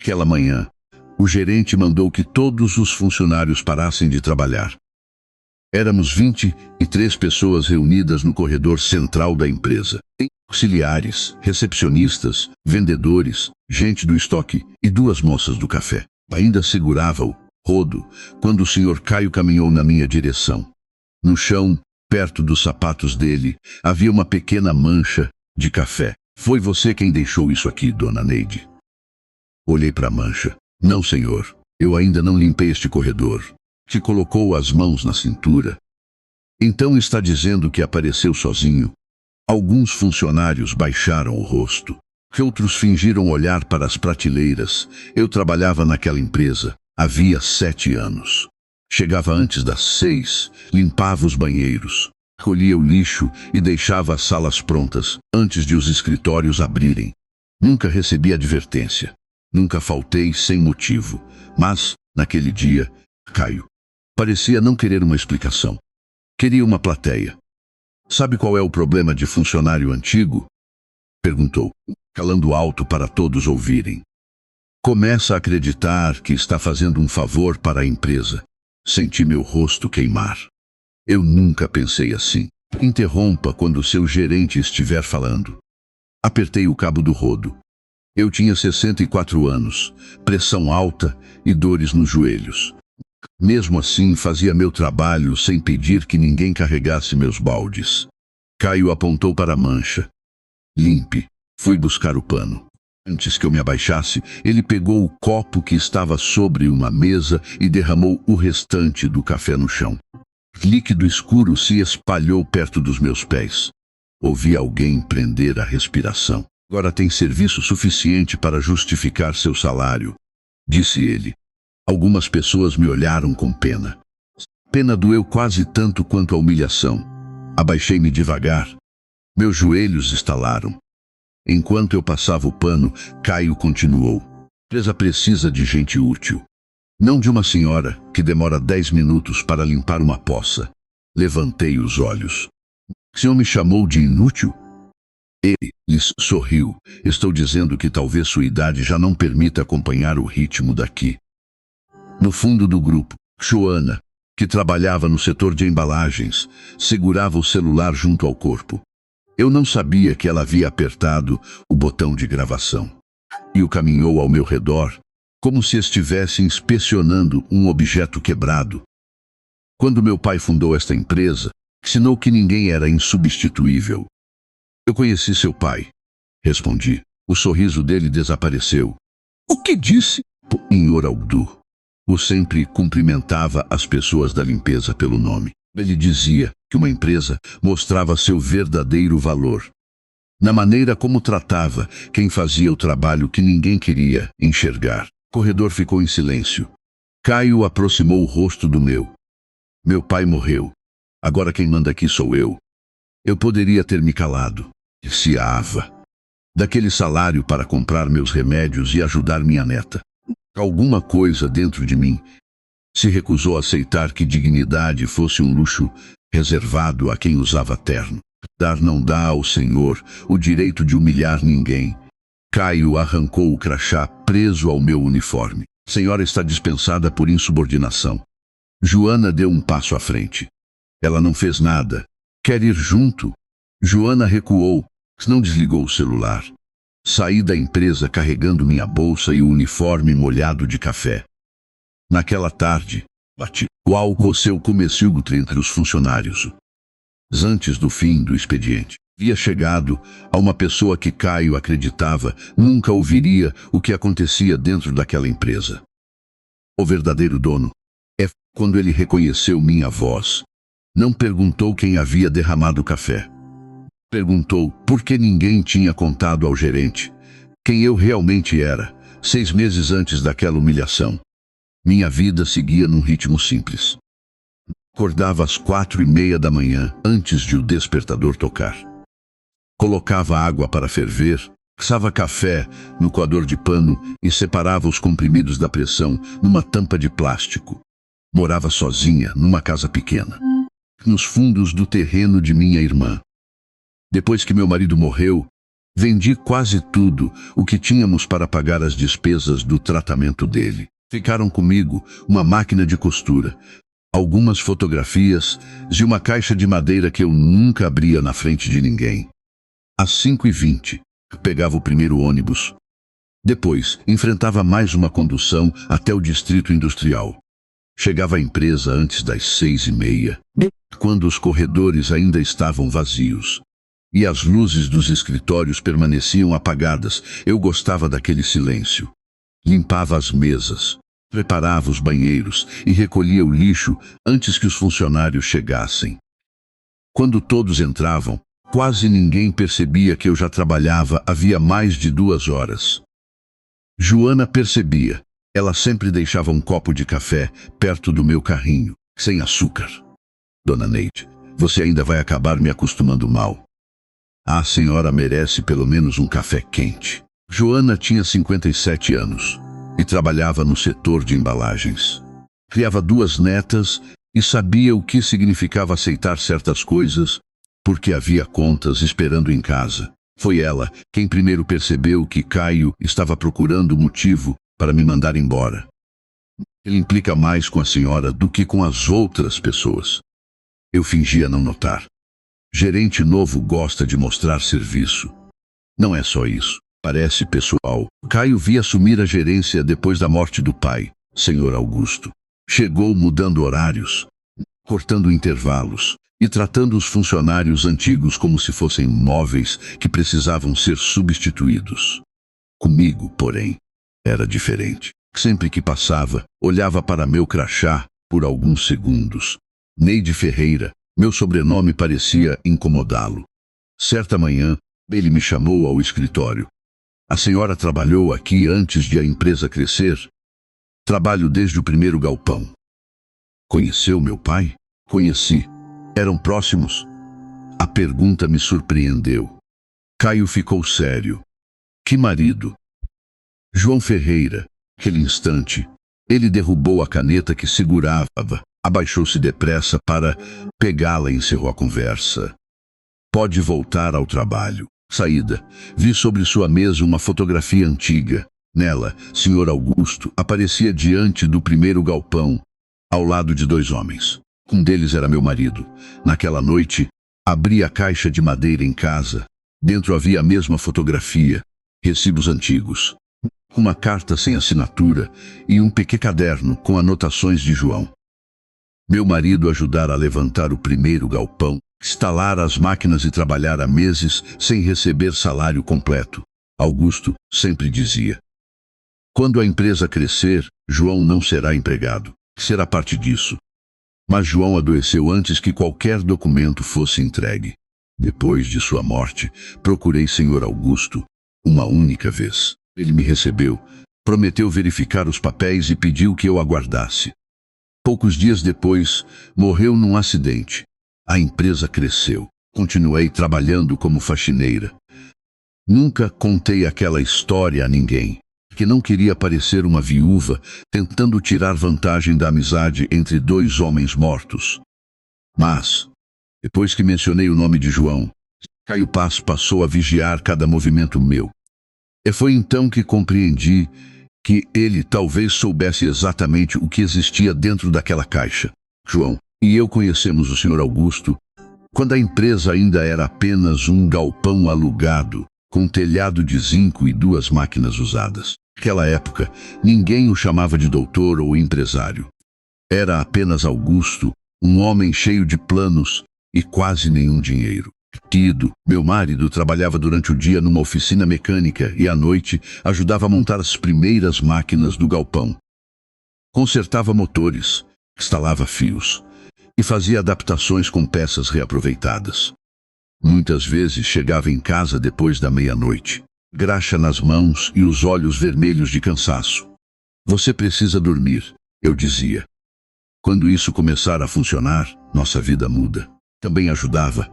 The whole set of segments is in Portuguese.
Aquela manhã, o gerente mandou que todos os funcionários parassem de trabalhar. Éramos 23 pessoas reunidas no corredor central da empresa. Auxiliares, recepcionistas, vendedores, gente do estoque e 2 moças do café. Ainda segurava o rodo quando o Sr. Caio caminhou na minha direção. No chão, perto dos sapatos dele, havia uma pequena mancha de café. Foi você quem deixou isso aqui, dona Neide? Olhei para a mancha. Não, senhor. Eu ainda não limpei este corredor. Te colocou as mãos na cintura. Então está dizendo que apareceu sozinho. Alguns funcionários baixaram o rosto. Outros fingiram olhar para as prateleiras. Eu trabalhava naquela empresa havia 7 anos. Chegava antes das 6, limpava os banheiros, colhia o lixo e deixava as salas prontas antes de os escritórios abrirem. Nunca recebi advertência. Nunca faltei sem motivo. Mas, naquele dia, Caio parecia não querer uma explicação. Queria uma plateia. Sabe qual é o problema de funcionário antigo? Perguntou, calando alto para todos ouvirem. Começa a acreditar que está fazendo um favor para a empresa. Senti meu rosto queimar. Eu nunca pensei assim. Interrompa quando seu gerente estiver falando. Apertei o cabo do rodo. Eu tinha 64 anos, pressão alta e dores nos joelhos. Mesmo assim, fazia meu trabalho sem pedir que ninguém carregasse meus baldes. Caio apontou para a mancha. Limpe. Fui buscar o pano. Antes que eu me abaixasse, ele pegou o copo que estava sobre uma mesa e derramou o restante do café no chão. Líquido escuro se espalhou perto dos meus pés. Ouvi alguém prender a respiração. Agora tem serviço suficiente para justificar seu salário, disse ele. Algumas pessoas me olharam com pena. Pena doeu quase tanto quanto a humilhação. Abaixei-me devagar. Meus joelhos estalaram. Enquanto eu passava o pano, Caio continuou. A empresa precisa de gente útil. Não de uma senhora que demora 10 minutos para limpar uma poça. Levantei os olhos. O senhor me chamou de inútil? Ele lhes sorriu. Estou dizendo que talvez sua idade já não permita acompanhar o ritmo daqui. No fundo do grupo, Joana, que trabalhava no setor de embalagens, segurava o celular junto ao corpo. Eu não sabia que ela havia apertado o botão de gravação. E o caminhou ao meu redor, como se estivesse inspecionando um objeto quebrado. Quando meu pai fundou esta empresa, ensinou que ninguém era insubstituível. Eu conheci seu pai, respondi. O sorriso dele desapareceu. O que disse? Em Urdu. O sempre cumprimentava as pessoas da limpeza pelo nome. Ele dizia que uma empresa mostrava seu verdadeiro valor na maneira como tratava quem fazia o trabalho que ninguém queria enxergar. O corredor ficou em silêncio. Caio aproximou o rosto do meu. Meu pai morreu. Agora quem manda aqui sou eu. Eu poderia ter me calado. Receava daquele salário para comprar meus remédios e ajudar minha neta. Alguma coisa dentro de mim se recusou a aceitar que dignidade fosse um luxo reservado a quem usava terno. Dar não dá ao Senhor o direito de humilhar ninguém. Caio arrancou o crachá preso ao meu uniforme. A senhora está dispensada por insubordinação. Joana deu um passo à frente. Ela não fez nada. Quer ir junto? Joana recuou, não desligou o celular. Saí da empresa carregando minha bolsa e o uniforme molhado de café. Naquela tarde, bati o álcool seu comessilgo entre os funcionários. Antes do fim do expediente, havia chegado a uma pessoa que Caio acreditava nunca ouviria o que acontecia dentro daquela empresa. O verdadeiro dono é quando ele reconheceu minha voz. Não perguntou quem havia derramado o café. Perguntou por que ninguém tinha contado ao gerente quem eu realmente era, 6 meses antes daquela humilhação. Minha vida seguia num ritmo simples. Acordava às 4:30 da manhã, antes de o despertador tocar. Colocava água para ferver, passava café no coador de pano e separava os comprimidos da pressão numa tampa de plástico. Morava sozinha, numa casa pequena, nos fundos do terreno de minha irmã. Depois que meu marido morreu, Vendi quase tudo o que tínhamos para pagar as despesas do tratamento dele. Ficaram comigo uma máquina de costura, algumas fotografias e uma caixa de madeira que eu nunca abria na frente de ninguém. Às 5h20, pegava o primeiro ônibus. Depois, enfrentava mais uma condução até o distrito industrial. Chegava à empresa antes das 6h30, quando os corredores ainda estavam vazios. E as luzes dos escritórios permaneciam apagadas. Eu gostava daquele silêncio. Limpava as mesas, preparava os banheiros e recolhia o lixo antes que os funcionários chegassem. Quando todos entravam, quase ninguém percebia que eu já trabalhava havia mais de 2 horas. Joana percebia. Ela sempre deixava um copo de café perto do meu carrinho, sem açúcar. Dona Neide, você ainda vai acabar me acostumando mal. A senhora merece pelo menos um café quente. Joana tinha 57 anos e trabalhava no setor de embalagens. Criava 2 netas e sabia o que significava aceitar certas coisas, porque havia contas esperando em casa. Foi ela quem primeiro percebeu que Caio estava procurando motivo para me mandar embora. Ele implica mais com a senhora do que com as outras pessoas. Eu fingia não notar. Gerente novo gosta de mostrar serviço. Não é só isso. Parece pessoal. Caio via assumir a gerência depois da morte do pai, Sr. Augusto. Chegou mudando horários, cortando intervalos e tratando os funcionários antigos como se fossem móveis que precisavam ser substituídos. Comigo, porém, era diferente. Sempre que passava, olhava para meu crachá por alguns segundos. Neide Ferreira, meu sobrenome parecia incomodá-lo. Certa manhã, ele me chamou ao escritório. A senhora trabalhou aqui antes de a empresa crescer? Trabalho desde o primeiro galpão. Conheceu meu pai? Conheci. Eram próximos? A pergunta me surpreendeu. Caio ficou sério. Que marido? João Ferreira. Aquele instante, ele derrubou a caneta que segurava, abaixou-se depressa para pegá-la e encerrou a conversa. Pode voltar ao trabalho. Saída. Vi sobre sua mesa uma fotografia antiga. Nela, Sr. Augusto aparecia diante do primeiro galpão, ao lado de 2 homens. Um deles era meu marido. Naquela noite, abri a caixa de madeira em casa. Dentro havia a mesma fotografia, recibos antigos, uma carta sem assinatura e um pequeno caderno com anotações de João. Meu marido ajudara a levantar o primeiro galpão, instalar as máquinas e trabalhar há meses sem receber salário completo. Augusto sempre dizia: quando a empresa crescer, João não será empregado, será parte disso. Mas João adoeceu antes que qualquer documento fosse entregue. Depois de sua morte, procurei Sr. Augusto uma única vez. Ele me recebeu, prometeu verificar os papéis e pediu que eu aguardasse. Poucos dias depois, morreu num acidente. A empresa cresceu. Continuei trabalhando como faxineira. Nunca contei aquela história a ninguém, que não queria parecer uma viúva tentando tirar vantagem da amizade entre 2 homens mortos. Mas, depois que mencionei o nome de João, Caio Paz passou a vigiar cada movimento meu. E foi então que compreendi que ele talvez soubesse exatamente o que existia dentro daquela caixa. João e eu conhecemos o Sr. Augusto quando a empresa ainda era apenas um galpão alugado, com um telhado de zinco e 2 máquinas usadas. Naquela época, ninguém o chamava de doutor ou empresário. Era apenas Augusto, um homem cheio de planos e quase nenhum dinheiro. Meu marido trabalhava durante o dia numa oficina mecânica e à noite ajudava a montar as primeiras máquinas do galpão. Consertava motores, instalava fios e fazia adaptações com peças reaproveitadas. Muitas vezes chegava em casa depois da meia-noite, graxa nas mãos e os olhos vermelhos de cansaço. Você precisa dormir, eu dizia. Quando isso começar a funcionar, nossa vida muda. Também ajudava.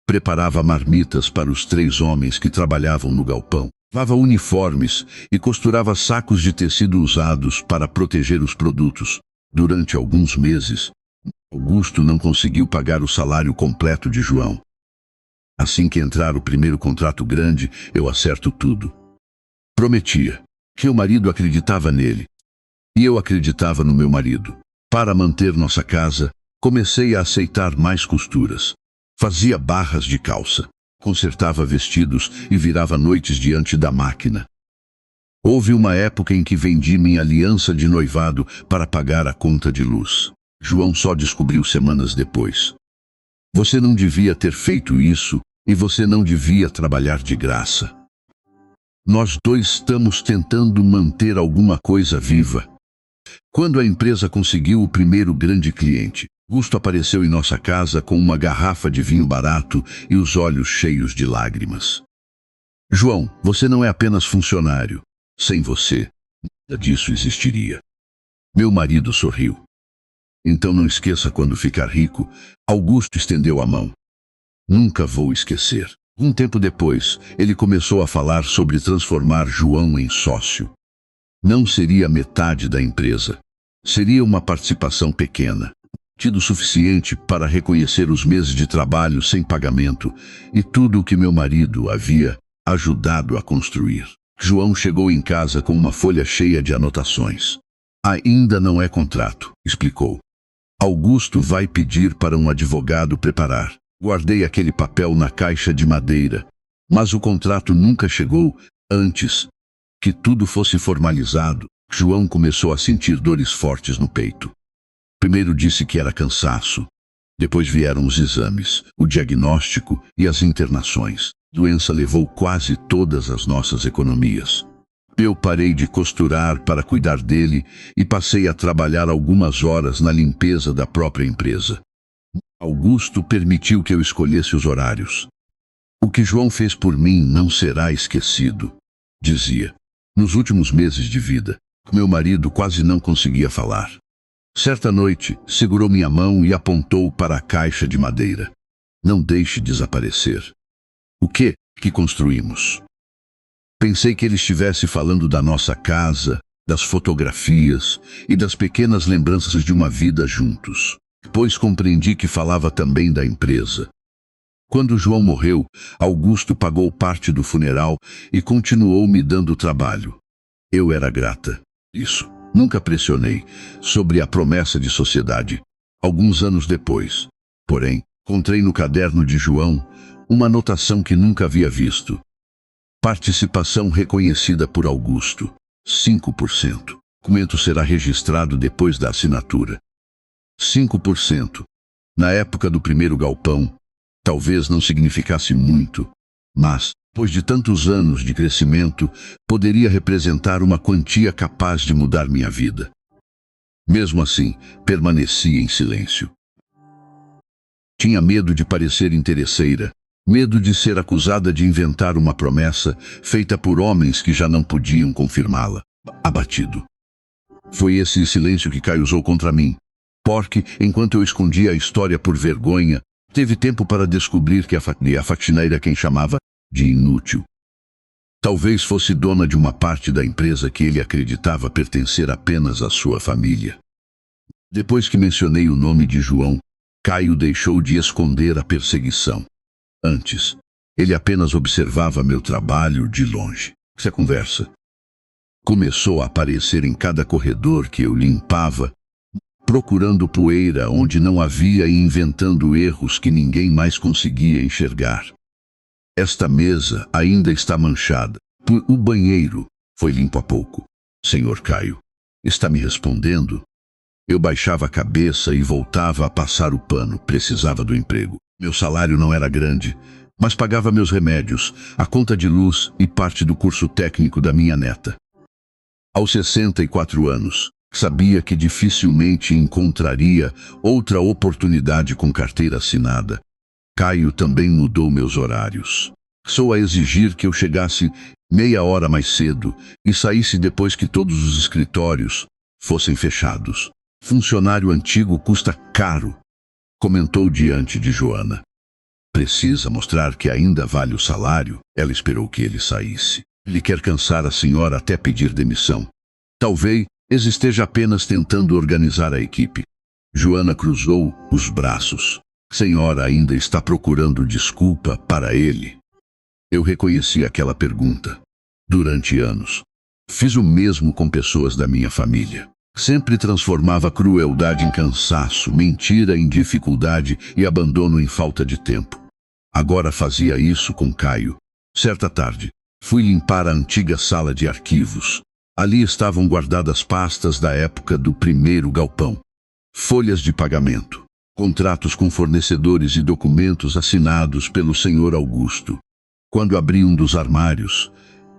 Preparava marmitas para os 3 homens que trabalhavam no galpão. Lavava uniformes e costurava sacos de tecido usados para proteger os produtos. Durante alguns meses, Augusto não conseguiu pagar o salário completo de João. Assim que entrar o primeiro contrato grande, eu acerto tudo. Prometia. Meu marido acreditava nele. E eu acreditava no meu marido. Para manter nossa casa, comecei a aceitar mais costuras. Fazia barras de calça, consertava vestidos e virava noites diante da máquina. Houve uma época em que vendi minha aliança de noivado para pagar a conta de luz. João só descobriu semanas depois. Você não devia ter feito isso e você não devia trabalhar de graça. Nós dois estamos tentando manter alguma coisa viva. Quando a empresa conseguiu o primeiro grande cliente, Augusto apareceu em nossa casa com uma garrafa de vinho barato e os olhos cheios de lágrimas. João, você não é apenas funcionário. Sem você, nada disso existiria. Meu marido sorriu. Então não esqueça quando ficar rico. Augusto estendeu a mão. Nunca vou esquecer. Um tempo depois, ele começou a falar sobre transformar João em sócio. Não seria metade da empresa. Seria uma participação pequena, tido suficiente para reconhecer os meses de trabalho sem pagamento e tudo o que meu marido havia ajudado a construir. João chegou em casa com uma folha cheia de anotações. Ainda não é contrato, explicou. Augusto vai pedir para um advogado preparar. Guardei aquele papel na caixa de madeira, mas o contrato nunca chegou. Antes que tudo fosse formalizado, João começou a sentir dores fortes no peito. Primeiro disse que era cansaço. Depois vieram os exames, o diagnóstico e as internações. A doença levou quase todas as nossas economias. Eu parei de costurar para cuidar dele e passei a trabalhar algumas horas na limpeza da própria empresa. Augusto permitiu que eu escolhesse os horários. O que João fez por mim não será esquecido, dizia. Nos últimos meses de vida, meu marido quase não conseguia falar. Certa noite, segurou minha mão e apontou para a caixa de madeira. Não deixe desaparecer. O que construímos? Pensei que ele estivesse falando da nossa casa, das fotografias e das pequenas lembranças de uma vida juntos. Depois compreendi que falava também da empresa. Quando João morreu, Augusto pagou parte do funeral e continuou me dando trabalho. Eu era grata. Isso. Nunca pressionei sobre a promessa de sociedade. Alguns anos depois, porém, encontrei no caderno de João uma anotação que nunca havia visto. Participação reconhecida por Augusto. 5%. O documento será registrado depois da assinatura. 5%. Na época do primeiro galpão, talvez não significasse muito, mas, depois de tantos anos de crescimento, poderia representar uma quantia capaz de mudar minha vida. Mesmo assim, permaneci em silêncio. Tinha medo de parecer interesseira, medo de ser acusada de inventar uma promessa feita por homens que já não podiam confirmá-la. Abatido. Foi esse silêncio que Caio usou contra mim. Porque, enquanto eu escondia a história por vergonha, teve tempo para descobrir que a faxineira quem chamava de inútil. Talvez fosse dona de uma parte da empresa que ele acreditava pertencer apenas à sua família. Depois que mencionei o nome de João, Caio deixou de esconder a perseguição. Antes, ele apenas observava meu trabalho de longe. Essa conversa começou a aparecer em cada corredor que eu limpava, procurando poeira onde não havia e inventando erros que ninguém mais conseguia enxergar. Esta mesa ainda está manchada. O banheiro foi limpo há pouco. Senhor Caio, está me respondendo? Eu baixava a cabeça e voltava a passar o pano. Precisava do emprego. Meu salário não era grande, mas pagava meus remédios, a conta de luz e parte do curso técnico da minha neta. Aos 64 anos, sabia que dificilmente encontraria outra oportunidade com carteira assinada. Caio também mudou meus horários. Passou a exigir que eu chegasse meia hora mais cedo e saísse depois que todos os escritórios fossem fechados. Funcionário antigo custa caro, comentou diante de Joana. Precisa mostrar que ainda vale o salário. Ela esperou que ele saísse. Ele quer cansar a senhora até pedir demissão. Talvez esteja apenas tentando organizar a equipe. Joana cruzou os braços. Senhora ainda está procurando desculpa para ele? Eu reconheci aquela pergunta. Durante anos, fiz o mesmo com pessoas da minha família. Sempre transformava crueldade em cansaço, mentira em dificuldade e abandono em falta de tempo. Agora fazia isso com Caio. Certa tarde, fui limpar a antiga sala de arquivos. Ali estavam guardadas pastas da época do primeiro galpão. Folhas de pagamento, contratos com fornecedores e documentos assinados pelo senhor Augusto. Quando abri um dos armários,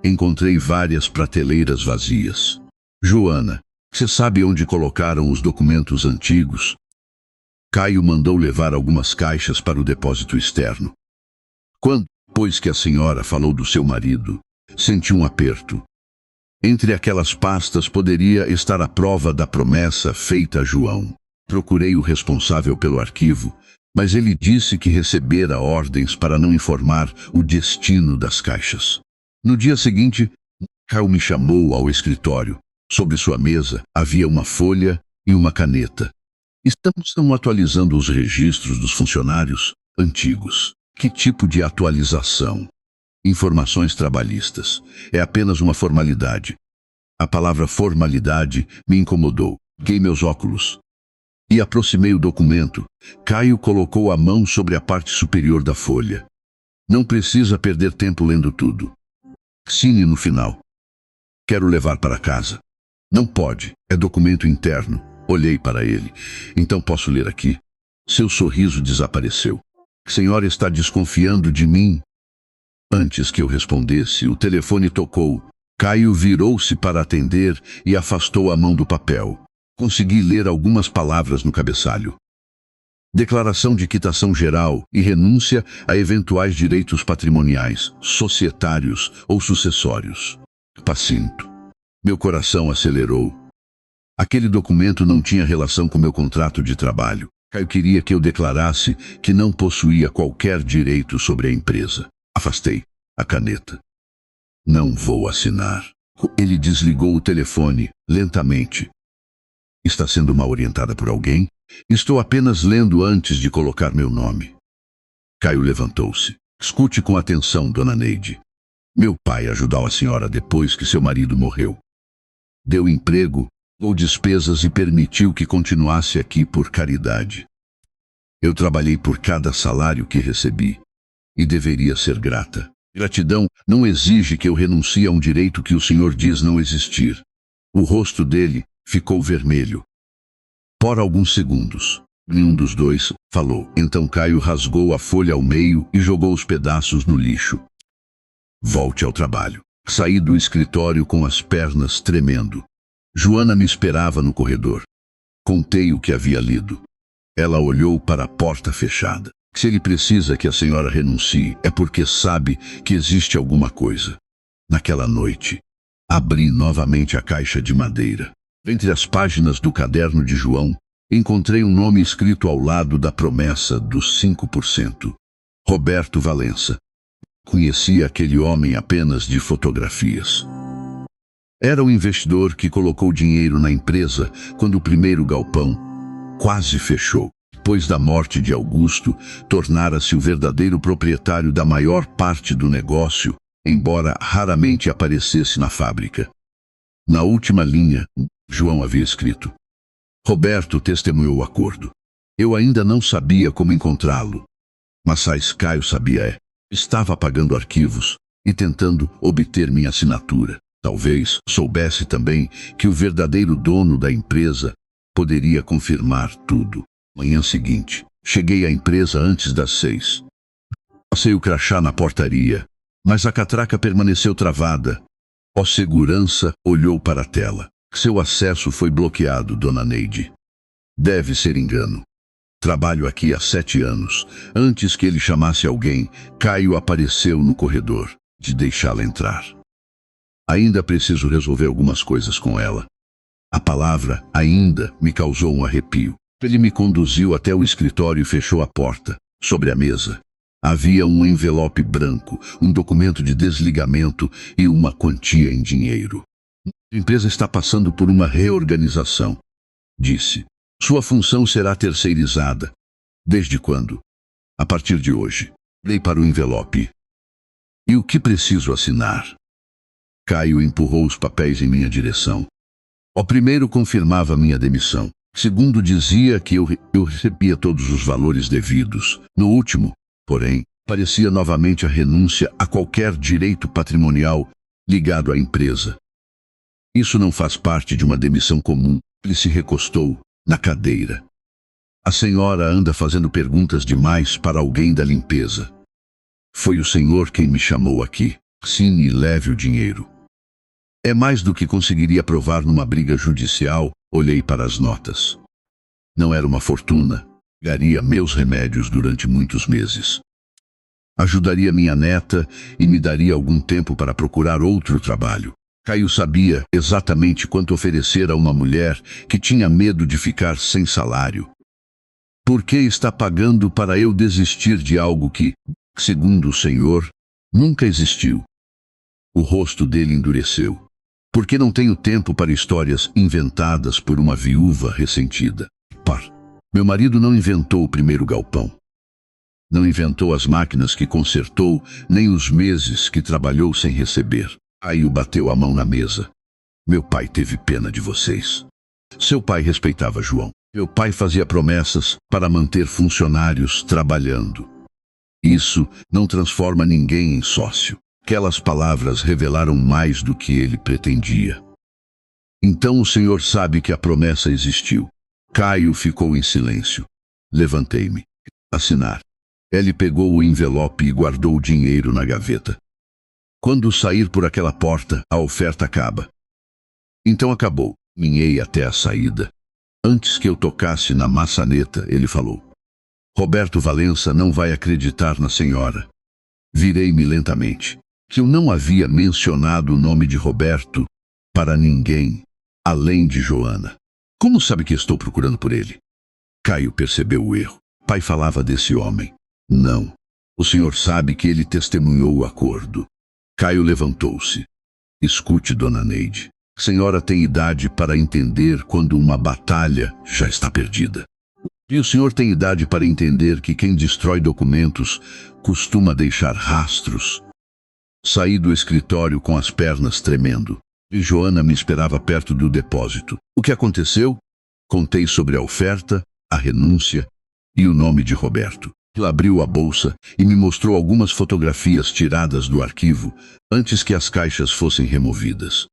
encontrei várias prateleiras vazias. Joana, você sabe onde colocaram os documentos antigos? Caio mandou levar algumas caixas para o depósito externo. Quando, depois que a senhora falou do seu marido, senti um aperto. Entre aquelas pastas poderia estar a prova da promessa feita a João. Procurei o responsável pelo arquivo, mas ele disse que recebera ordens para não informar o destino das caixas. No dia seguinte, Caio me chamou ao escritório. Sobre sua mesa havia uma folha e uma caneta. Estamos atualizando os registros dos funcionários antigos. Que tipo de atualização? Informações trabalhistas. É apenas uma formalidade. A palavra formalidade me incomodou. Peguei meus óculos e aproximei o documento. Caio colocou a mão sobre a parte superior da folha. Não precisa perder tempo lendo tudo. Assine no final. Quero levar para casa. Não pode, é documento interno. Olhei para ele. Então posso ler aqui. Seu sorriso desapareceu. A senhora está desconfiando de mim? Antes que eu respondesse, o telefone tocou. Caio virou-se para atender e afastou a mão do papel. Consegui ler algumas palavras no cabeçalho. Declaração de quitação geral e renúncia a eventuais direitos patrimoniais, societários ou sucessórios. Pacinto. Meu coração acelerou. Aquele documento não tinha relação com meu contrato de trabalho. Caio queria que eu declarasse que não possuía qualquer direito sobre a empresa. Afastei a caneta. Não vou assinar. Ele desligou o telefone, lentamente. Está sendo mal orientada por alguém? Estou apenas lendo antes de colocar meu nome. Caio levantou-se. Escute com atenção, dona Neide. Meu pai ajudou a senhora depois que seu marido morreu. Deu emprego ou despesas e permitiu que continuasse aqui por caridade. Eu trabalhei por cada salário que recebi e deveria ser grata. Gratidão não exige que eu renuncie a um direito que o senhor diz não existir. O rosto dele ficou vermelho. Por alguns segundos, nenhum dos dois falou. Então Caio rasgou a folha ao meio e jogou os pedaços no lixo. Volte ao trabalho. Saí do escritório com as pernas tremendo. Joana me esperava no corredor. Contei o que havia lido. Ela olhou para a porta fechada. Se ele precisa que a senhora renuncie, é porque sabe que existe alguma coisa. Naquela noite, abri novamente a caixa de madeira. Entre as páginas do caderno de João, encontrei um nome escrito ao lado da promessa dos 5%. Roberto Valença. Conhecia aquele homem apenas de fotografias. Era o investidor que colocou dinheiro na empresa quando o primeiro galpão quase fechou. Depois da morte de Augusto, tornara-se o verdadeiro proprietário da maior parte do negócio, embora raramente aparecesse na fábrica. Na última linha, João havia escrito: Roberto testemunhou o acordo. Eu ainda não sabia como encontrá-lo, mas Caio sabia. Estava apagando arquivos e tentando obter minha assinatura. Talvez soubesse também que o verdadeiro dono da empresa poderia confirmar tudo. Manhã seguinte, cheguei à empresa antes das 6. Passei o crachá na portaria, mas a catraca permaneceu travada. O segurança olhou para a tela. Seu acesso foi bloqueado, dona Neide. Deve ser engano. Trabalho aqui há 7 anos. Antes que ele chamasse alguém, Caio apareceu no corredor. De deixá-la entrar. Ainda preciso resolver algumas coisas com ela. A palavra ainda me causou um arrepio. Ele me conduziu até o escritório e fechou a porta. Sobre a mesa havia um envelope branco, um documento de desligamento e uma quantia em dinheiro. A empresa está passando por uma reorganização, disse. Sua função será terceirizada. Desde quando? A partir de hoje. Dei para o envelope. E o que preciso assinar? Caio empurrou os papéis em minha direção. O primeiro confirmava minha demissão. Segundo dizia que eu recebia todos os valores devidos. No último, porém, parecia novamente a renúncia a qualquer direito patrimonial ligado à empresa. Isso não faz parte de uma demissão comum. Ele se recostou na cadeira. A senhora anda fazendo perguntas demais para alguém da limpeza. Foi o senhor quem me chamou aqui. Assine e leve o dinheiro. É mais do que conseguiria provar numa briga judicial. Olhei para as notas. Não era uma fortuna. Pagaria meus remédios durante muitos meses. Ajudaria minha neta e me daria algum tempo para procurar outro trabalho. Caio sabia exatamente quanto oferecer a uma mulher que tinha medo de ficar sem salário. Por que está pagando para eu desistir de algo que, segundo o senhor, nunca existiu? O rosto dele endureceu. Porque não tenho tempo para histórias inventadas por uma viúva ressentida. Meu marido não inventou o primeiro galpão. Não inventou as máquinas que consertou, nem os meses que trabalhou sem receber. Caio bateu a mão na mesa. Meu pai teve pena de vocês. Seu pai respeitava João. Meu pai fazia promessas para manter funcionários trabalhando. Isso não transforma ninguém em sócio. Aquelas palavras revelaram mais do que ele pretendia. Então o senhor sabe que a promessa existiu. Caio ficou em silêncio. Levantei-me. Assinar. Ele pegou o envelope e guardou o dinheiro na gaveta. Quando sair por aquela porta, a oferta acaba. Então acabou. Caminhei até a saída. Antes que eu tocasse na maçaneta, ele falou: Roberto Valença não vai acreditar na senhora. Virei-me lentamente. Que eu não havia mencionado o nome de Roberto para ninguém, além de Joana. Como sabe que estou procurando por ele? Caio percebeu o erro. Pai falava desse homem. Não. O senhor sabe que ele testemunhou o acordo. Caio levantou-se. Escute, dona Neide. A senhora tem idade para entender quando uma batalha já está perdida. E o senhor tem idade para entender que quem destrói documentos costuma deixar rastros. Saí do escritório com as pernas tremendo. E Joana me esperava perto do depósito. O que aconteceu? Contei sobre a oferta, a renúncia e o nome de Roberto. Ela abriu a bolsa e me mostrou algumas fotografias tiradas do arquivo antes que as caixas fossem removidas.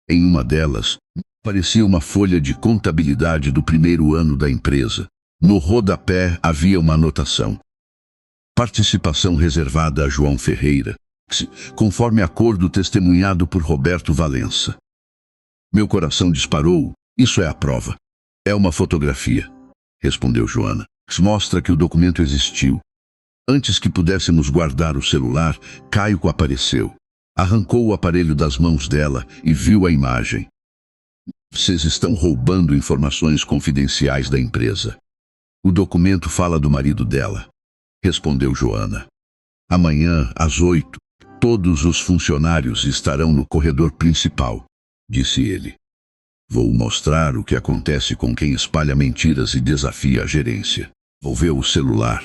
Em uma delas, parecia uma folha de contabilidade do primeiro ano da empresa. No rodapé havia uma anotação: participação reservada a João Ferreira, conforme acordo testemunhado por Roberto Valença. Meu coração disparou. Isso é a prova. É uma fotografia, respondeu Joana. Mostra que o documento existiu. Antes que pudéssemos guardar o celular, Caio apareceu. Arrancou o aparelho das mãos dela e viu a imagem. Vocês estão roubando informações confidenciais da empresa. O documento fala do marido dela, respondeu Joana. Amanhã, às 8, todos os funcionários estarão no corredor principal, disse ele. Vou mostrar o que acontece com quem espalha mentiras e desafia a gerência. Volveu o celular,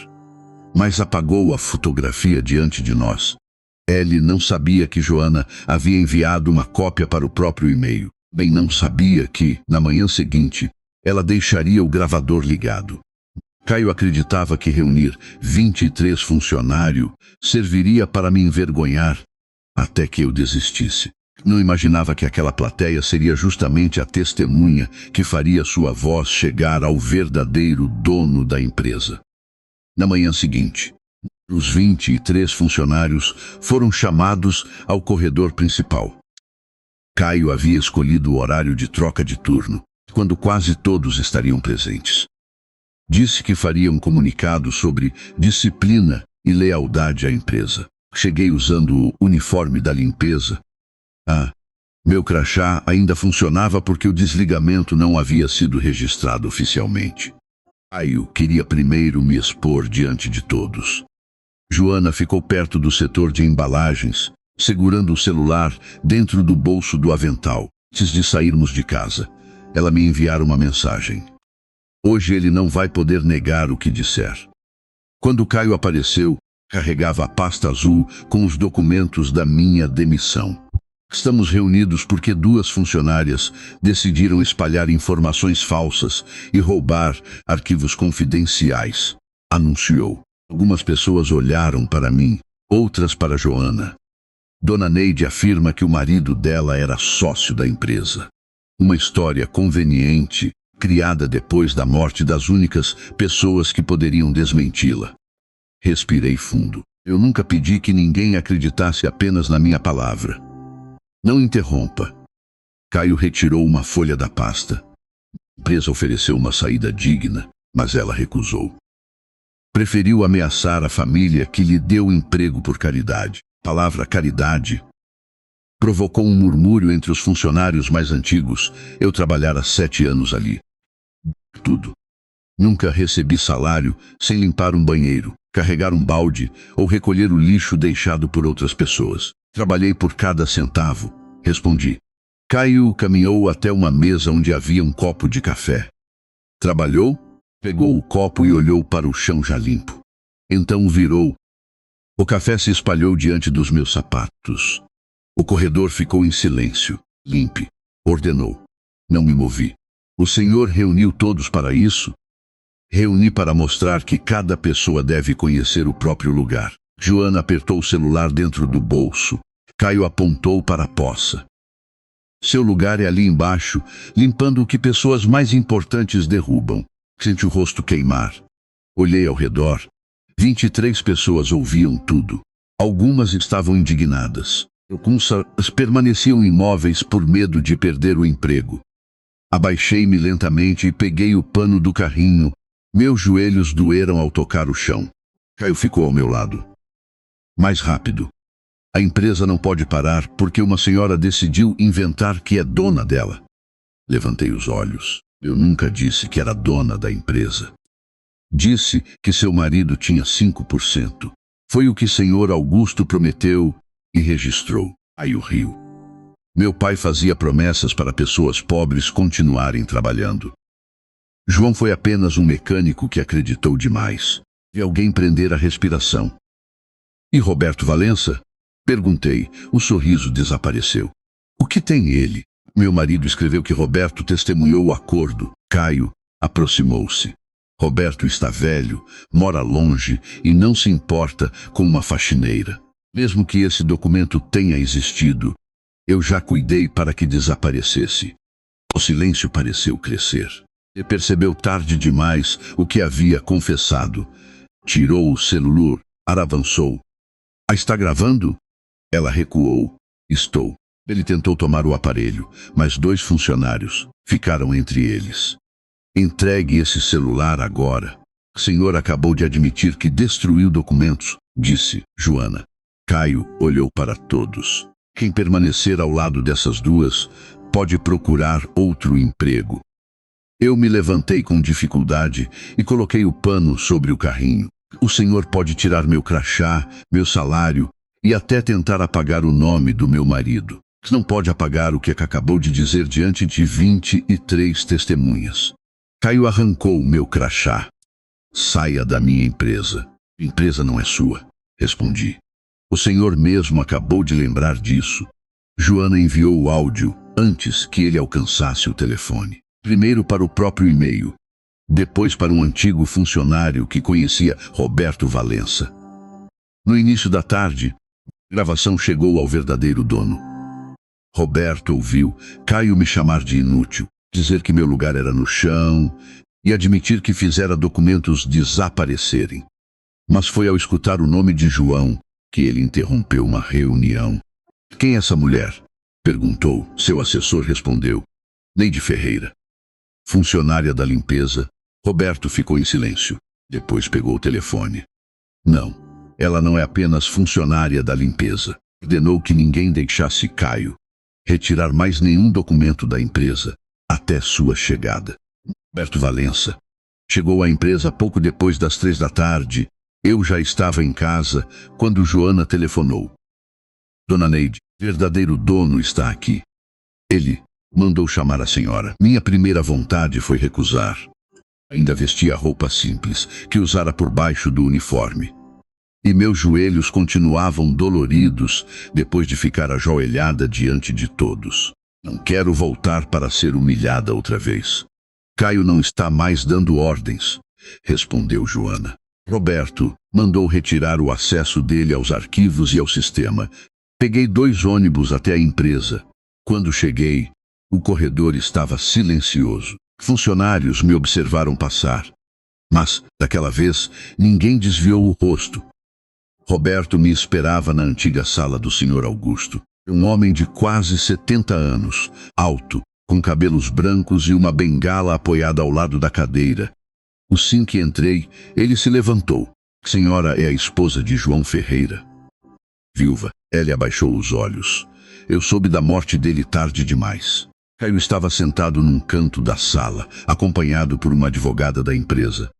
mas apagou a fotografia diante de nós. Ele não sabia que Joana havia enviado uma cópia para o próprio e-mail. Bem não sabia que, na manhã seguinte, ela deixaria o gravador ligado. Caio acreditava que reunir 23 funcionários serviria para me envergonhar, até que eu desistisse. Não imaginava que aquela plateia seria justamente a testemunha que faria sua voz chegar ao verdadeiro dono da empresa. Na manhã seguinte, os 23 funcionários foram chamados ao corredor principal. Caio havia escolhido o horário de troca de turno, quando quase todos estariam presentes. Disse que faria um comunicado sobre disciplina e lealdade à empresa. Cheguei usando o uniforme da limpeza. Meu crachá ainda funcionava porque o desligamento não havia sido registrado oficialmente. Caio queria primeiro me expor diante de todos. Joana ficou perto do setor de embalagens, segurando o celular dentro do bolso do avental. Antes de sairmos de casa, ela me enviara uma mensagem. Hoje ele não vai poder negar o que disser. Quando Caio apareceu, carregava a pasta azul com os documentos da minha demissão. Estamos reunidos porque 2 funcionárias decidiram espalhar informações falsas e roubar arquivos confidenciais, anunciou. Algumas pessoas olharam para mim, outras para Joana. Dona Neide afirma que o marido dela era sócio da empresa. Uma história conveniente, criada depois da morte das únicas pessoas que poderiam desmenti-la. Respirei fundo. Eu nunca pedi que ninguém acreditasse apenas na minha palavra. Não interrompa. Caio retirou uma folha da pasta. A empresa ofereceu uma saída digna, mas ela recusou. Preferiu ameaçar a família que lhe deu emprego por caridade. A palavra caridade provocou um murmúrio entre os funcionários mais antigos. Eu trabalhara 7 anos ali. Tudo. Nunca recebi salário sem limpar um banheiro, carregar um balde ou recolher o lixo deixado por outras pessoas. Trabalhei por cada centavo, respondi. Caio caminhou até uma mesa onde havia um copo de café. Trabalhou, pegou o copo e olhou para o chão já limpo. Então virou. O café se espalhou diante dos meus sapatos. O corredor ficou em silêncio. Limpe, ordenou. Não me movi. O senhor reuniu todos para isso? Reuni para mostrar que cada pessoa deve conhecer o próprio lugar. Joana apertou o celular dentro do bolso. Caio apontou para a poça. Seu lugar é ali embaixo, limpando o que pessoas mais importantes derrubam. Senti o rosto queimar. Olhei ao redor. 23 pessoas ouviam tudo. Algumas estavam indignadas. Algumas permaneciam imóveis por medo de perder o emprego. Abaixei-me lentamente e peguei o pano do carrinho. Meus joelhos doeram ao tocar o chão. Caio ficou ao meu lado. Mais rápido. A empresa não pode parar porque uma senhora decidiu inventar que é dona dela. Levantei os olhos. Eu nunca disse que era dona da empresa. Disse que seu marido tinha 5%. Foi o que o senhor Augusto prometeu e registrou. Aí o riu. Meu pai fazia promessas para pessoas pobres continuarem trabalhando. João foi apenas um mecânico que acreditou demais. Vi alguém prender a respiração. E Roberto Valença? Perguntei. O sorriso desapareceu. O que tem ele? Meu marido escreveu que Roberto testemunhou o acordo. Caio aproximou-se. Roberto está velho, mora longe e não se importa com uma faxineira. Mesmo que esse documento tenha existido, eu já cuidei para que desaparecesse. O silêncio pareceu crescer. Ele percebeu tarde demais o que havia confessado. Tirou o celular, avançou. Está gravando? Ela recuou. Estou. Ele tentou tomar o aparelho, mas 2 funcionários ficaram entre eles. Entregue esse celular agora. O senhor acabou de admitir que destruiu documentos, disse Joana. Caio olhou para todos. Quem permanecer ao lado dessas 2 pode procurar outro emprego. Eu me levantei com dificuldade e coloquei o pano sobre o carrinho. O senhor pode tirar meu crachá, meu salário e até tentar apagar o nome do meu marido. Não pode apagar o que acabou de dizer diante de 23 testemunhas. Caio arrancou o meu crachá. Saia da minha empresa. A empresa não é sua, respondi. O senhor mesmo acabou de lembrar disso. Joana enviou o áudio antes que ele alcançasse o telefone. Primeiro para o próprio e-mail, depois para um antigo funcionário que conhecia Roberto Valença. No início da tarde, a gravação chegou ao verdadeiro dono. Roberto ouviu Caio me chamar de inútil, dizer que meu lugar era no chão e admitir que fizera documentos desaparecerem. Mas foi ao escutar o nome de João que ele interrompeu uma reunião. Quem é essa mulher? Perguntou. Seu assessor respondeu. Neide Ferreira. Funcionária da limpeza. Roberto ficou em silêncio. Depois pegou o telefone. Não, ela não é apenas funcionária da limpeza. Ordenou que ninguém deixasse Caio retirar mais nenhum documento da empresa até sua chegada. Roberto Valença chegou à empresa pouco depois das 3 da tarde. Eu já estava em casa quando Joana telefonou. Dona Neide, verdadeiro dono está aqui. Ele mandou chamar a senhora. Minha primeira vontade foi recusar. Ainda vestia roupa simples, que usara por baixo do uniforme. E meus joelhos continuavam doloridos depois de ficar ajoelhada diante de todos. Não quero voltar para ser humilhada outra vez. Caio não está mais dando ordens, respondeu Joana. Roberto mandou retirar o acesso dele aos arquivos e ao sistema. Peguei 2 ônibus até a empresa. Quando cheguei, o corredor estava silencioso. Funcionários me observaram passar. Mas, daquela vez, ninguém desviou o rosto. Roberto me esperava na antiga sala do Sr. Augusto. Um homem de quase 70 anos, alto, com cabelos brancos e uma bengala apoiada ao lado da cadeira. Assim que entrei, ele se levantou. Senhora é a esposa de João Ferreira. Viúva, ela abaixou os olhos. Eu soube da morte dele tarde demais. Caio estava sentado num canto da sala, acompanhado por uma advogada da empresa.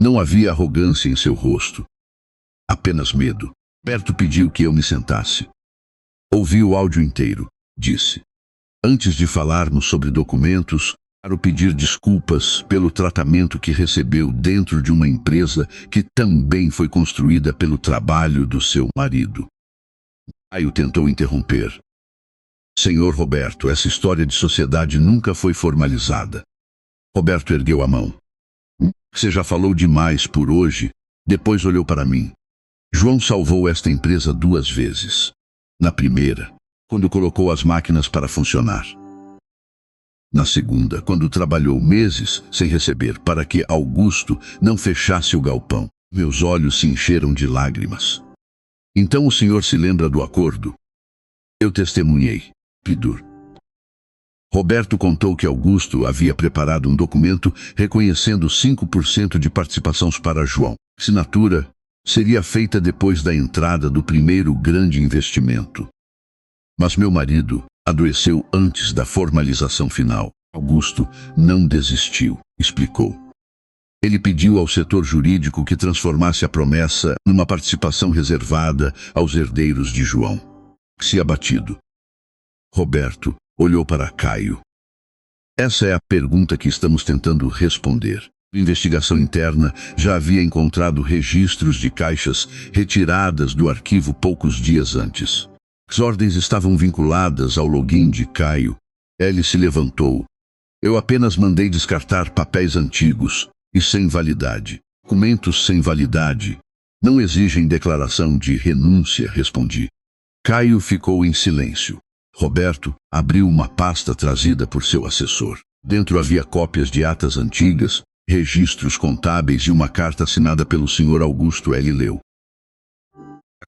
Não havia arrogância em seu rosto. Apenas medo. Roberto pediu que eu me sentasse. Ouvi o áudio inteiro, disse. Antes de falarmos sobre documentos, quero pedir desculpas pelo tratamento que recebeu dentro de uma empresa que também foi construída pelo trabalho do seu marido. Caio tentou interromper. Senhor Roberto, essa história de sociedade nunca foi formalizada. Roberto ergueu a mão. Você já falou demais por hoje. Depois olhou para mim. João salvou esta empresa 2 vezes. Na primeira, quando colocou as máquinas para funcionar. Na segunda, quando trabalhou meses sem receber para que Augusto não fechasse o galpão. Meus olhos se encheram de lágrimas. Então o senhor se lembra do acordo? Eu testemunhei. Pidur. Roberto contou que Augusto havia preparado um documento reconhecendo 5% de participações para João. Assinatura seria feita depois da entrada do primeiro grande investimento. Mas meu marido adoeceu antes da formalização final. Augusto não desistiu, explicou. Ele pediu ao setor jurídico que transformasse a promessa numa participação reservada aos herdeiros de João. Se abatido. Roberto olhou para Caio. Essa é a pergunta que estamos tentando responder. A investigação interna já havia encontrado registros de caixas retiradas do arquivo poucos dias antes. As ordens estavam vinculadas ao login de Caio. Ele se levantou. Eu apenas mandei descartar papéis antigos e sem validade. Documentos sem validade não exigem declaração de renúncia, respondi. Caio ficou em silêncio. Roberto abriu uma pasta trazida por seu assessor. Dentro havia cópias de atas antigas, registros contábeis e uma carta assinada pelo Sr. Augusto. Ele leu.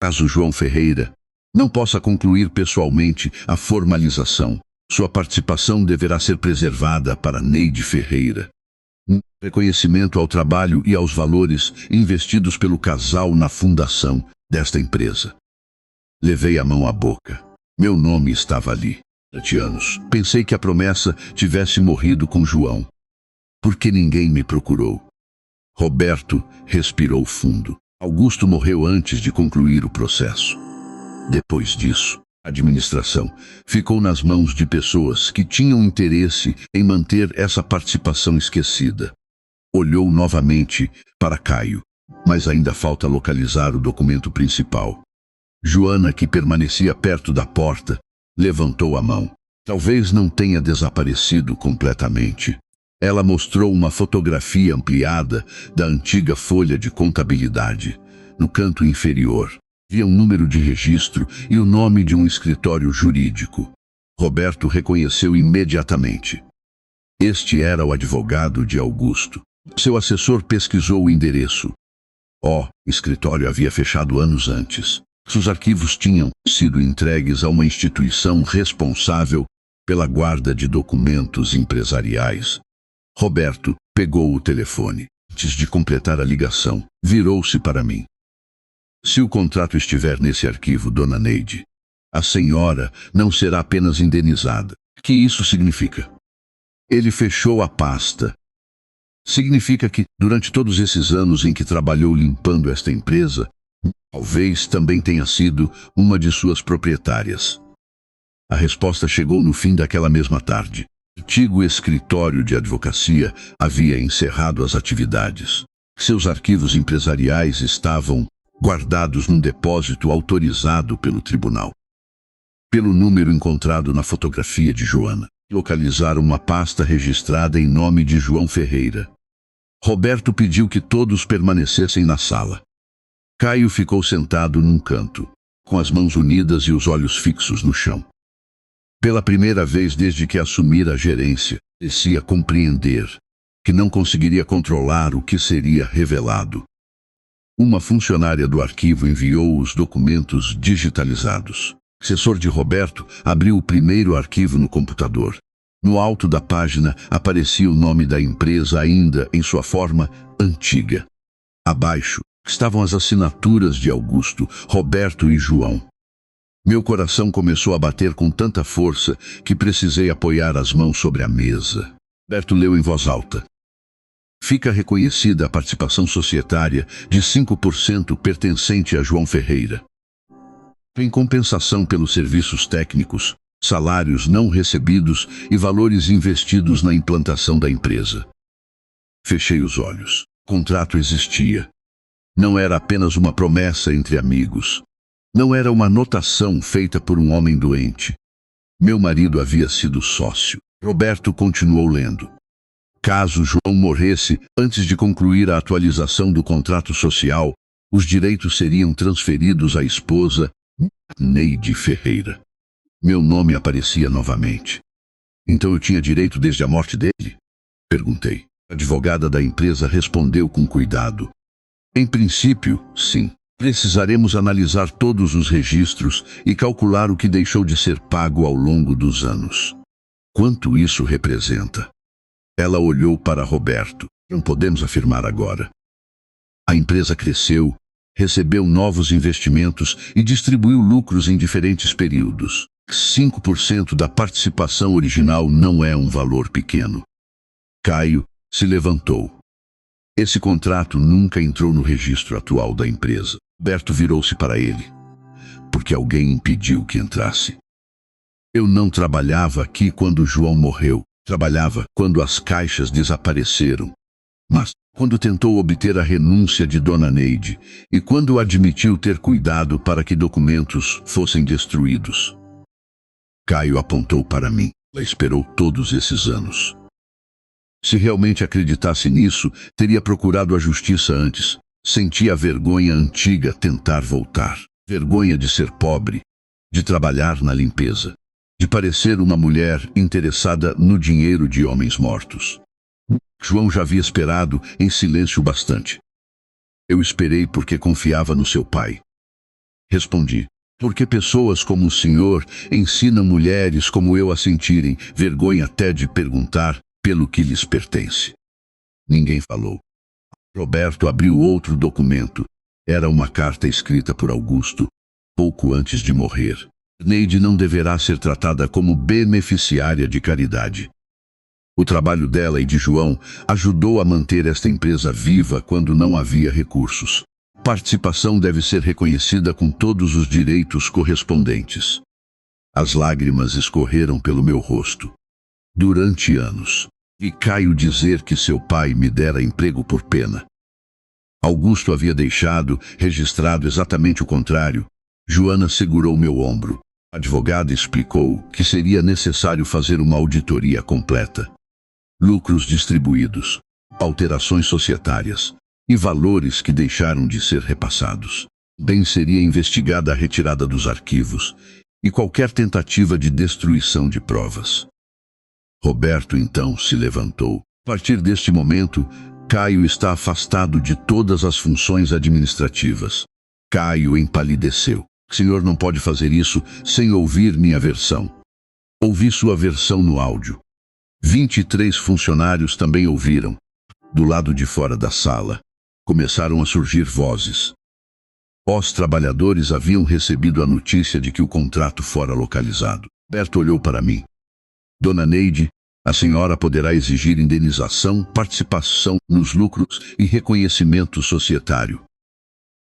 Caso João Ferreira não possa concluir pessoalmente a formalização, sua participação deverá ser preservada para Neide Ferreira. Reconhecimento ao trabalho e aos valores investidos pelo casal na fundação desta empresa. Levei a mão à boca. Meu nome estava ali. 7 anos. Pensei que a promessa tivesse morrido com João. Por que ninguém me procurou? Roberto respirou fundo. Augusto morreu antes de concluir o processo. Depois disso, a administração ficou nas mãos de pessoas que tinham interesse em manter essa participação esquecida. Olhou novamente para Caio, mas ainda falta localizar o documento principal. Joana, que permanecia perto da porta, levantou a mão. Talvez não tenha desaparecido completamente. Ela mostrou uma fotografia ampliada da antiga folha de contabilidade. No canto inferior, havia um número de registro e o nome de um escritório jurídico. Roberto reconheceu imediatamente. Este era o advogado de Augusto. Seu assessor pesquisou o endereço. O escritório havia fechado anos antes. Os arquivos tinham sido entregues a uma instituição responsável pela guarda de documentos empresariais. Roberto pegou o telefone. Antes de completar a ligação, virou-se para mim. Se o contrato estiver nesse arquivo, dona Neide, a senhora não será apenas indenizada. O que isso significa? Ele fechou a pasta. Significa que, durante todos esses anos em que trabalhou limpando esta empresa, talvez também tenha sido uma de suas proprietárias. A resposta chegou no fim daquela mesma tarde. O antigo escritório de advocacia havia encerrado as atividades. Seus arquivos empresariais estavam guardados num depósito autorizado pelo tribunal. Pelo número encontrado na fotografia de Joana, localizaram uma pasta registrada em nome de João Ferreira. Roberto pediu que todos permanecessem na sala. Caio ficou sentado num canto, com as mãos unidas e os olhos fixos no chão. Pela primeira vez desde que assumira a gerência, parecia compreender que não conseguiria controlar o que seria revelado. Uma funcionária do arquivo enviou os documentos digitalizados. O assessor de Roberto abriu o primeiro arquivo no computador. No alto da página aparecia o nome da empresa ainda em sua forma antiga. Abaixo estavam as assinaturas de Augusto, Roberto e João. Meu coração começou a bater com tanta força que precisei apoiar as mãos sobre a mesa. Roberto leu em voz alta. Fica reconhecida a participação societária de 5% pertencente a João Ferreira. Em compensação pelos serviços técnicos, salários não recebidos e valores investidos na implantação da empresa. Fechei os olhos. O contrato existia. Não era apenas uma promessa entre amigos. Não era uma anotação feita por um homem doente. Meu marido havia sido sócio. Roberto continuou lendo. Caso João morresse antes de concluir a atualização do contrato social, os direitos seriam transferidos à esposa, Neide Ferreira. Meu nome aparecia novamente. Então eu tinha direito desde a morte dele? Perguntei. A advogada da empresa respondeu com cuidado. Em princípio, sim. Precisaremos analisar todos os registros e calcular o que deixou de ser pago ao longo dos anos. Quanto isso representa? Ela olhou para Roberto. Não podemos afirmar agora. A empresa cresceu, recebeu novos investimentos e distribuiu lucros em diferentes períodos. 5% da participação original não é um valor pequeno. Caio se levantou. Esse contrato nunca entrou no registro atual da empresa. Roberto virou-se para ele. Porque alguém impediu que entrasse. Eu não trabalhava aqui quando João morreu. Trabalhava quando as caixas desapareceram. Mas, quando tentou obter a renúncia de Dona Neide, e quando admitiu ter cuidado para que documentos fossem destruídos. Caio apontou para mim. Ela esperou todos esses anos. Se realmente acreditasse nisso, teria procurado a justiça antes. Sentia a vergonha antiga tentar voltar. Vergonha de ser pobre, de trabalhar na limpeza, de parecer uma mulher interessada no dinheiro de homens mortos. João já havia esperado em silêncio bastante. Eu esperei porque confiava no seu pai. Respondi. Porque pessoas como o senhor ensinam mulheres como eu a sentirem vergonha até de perguntar pelo que lhes pertence. Ninguém falou. Roberto abriu outro documento. Era uma carta escrita por Augusto, pouco antes de morrer. Neide não deverá ser tratada como beneficiária de caridade. O trabalho dela e de João ajudou a manter esta empresa viva quando não havia recursos. Participação deve ser reconhecida com todos os direitos correspondentes. As lágrimas escorreram pelo meu rosto. Durante anos, vi Caio dizer que seu pai me dera emprego por pena. Augusto havia deixado registrado exatamente o contrário. Joana segurou meu ombro. A advogada explicou que seria necessário fazer uma auditoria completa. Lucros distribuídos, alterações societárias e valores que deixaram de ser repassados. Bem seria investigada a retirada dos arquivos e qualquer tentativa de destruição de provas. Roberto então se levantou. A partir deste momento, Caio está afastado de todas as funções administrativas. Caio empalideceu. O senhor não pode fazer isso sem ouvir minha versão. Ouvi sua versão no áudio. 23 funcionários também ouviram. Do lado de fora da sala, começaram a surgir vozes. Os trabalhadores haviam recebido a notícia de que o contrato fora localizado. Roberto olhou para mim. Dona Neide, a senhora poderá exigir indenização, participação nos lucros e reconhecimento societário.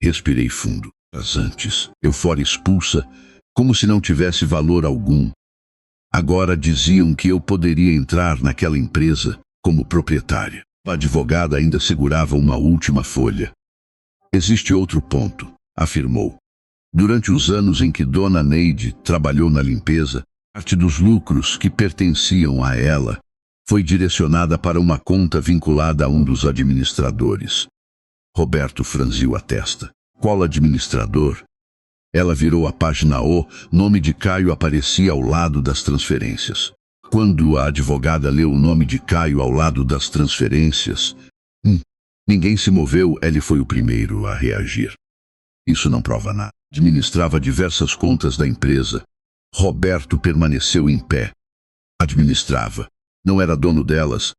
Respirei fundo. Mas antes, eu fora expulsa, como se não tivesse valor algum. Agora diziam que eu poderia entrar naquela empresa como proprietária. A advogada ainda segurava uma última folha. Existe outro ponto, afirmou. Durante os anos em que Dona Neide trabalhou na limpeza, parte dos lucros que pertenciam a ela foi direcionada para uma conta vinculada a um dos administradores. Roberto franziu a testa. Qual administrador? Ela virou a página. O nome de Caio aparecia ao lado das transferências. Quando a advogada leu o nome de Caio ao lado das transferências, ninguém se moveu. Ele foi o primeiro a reagir. Isso não prova nada. Administrava diversas contas da empresa. Roberto permaneceu em pé. Administrava. Não era dono delas.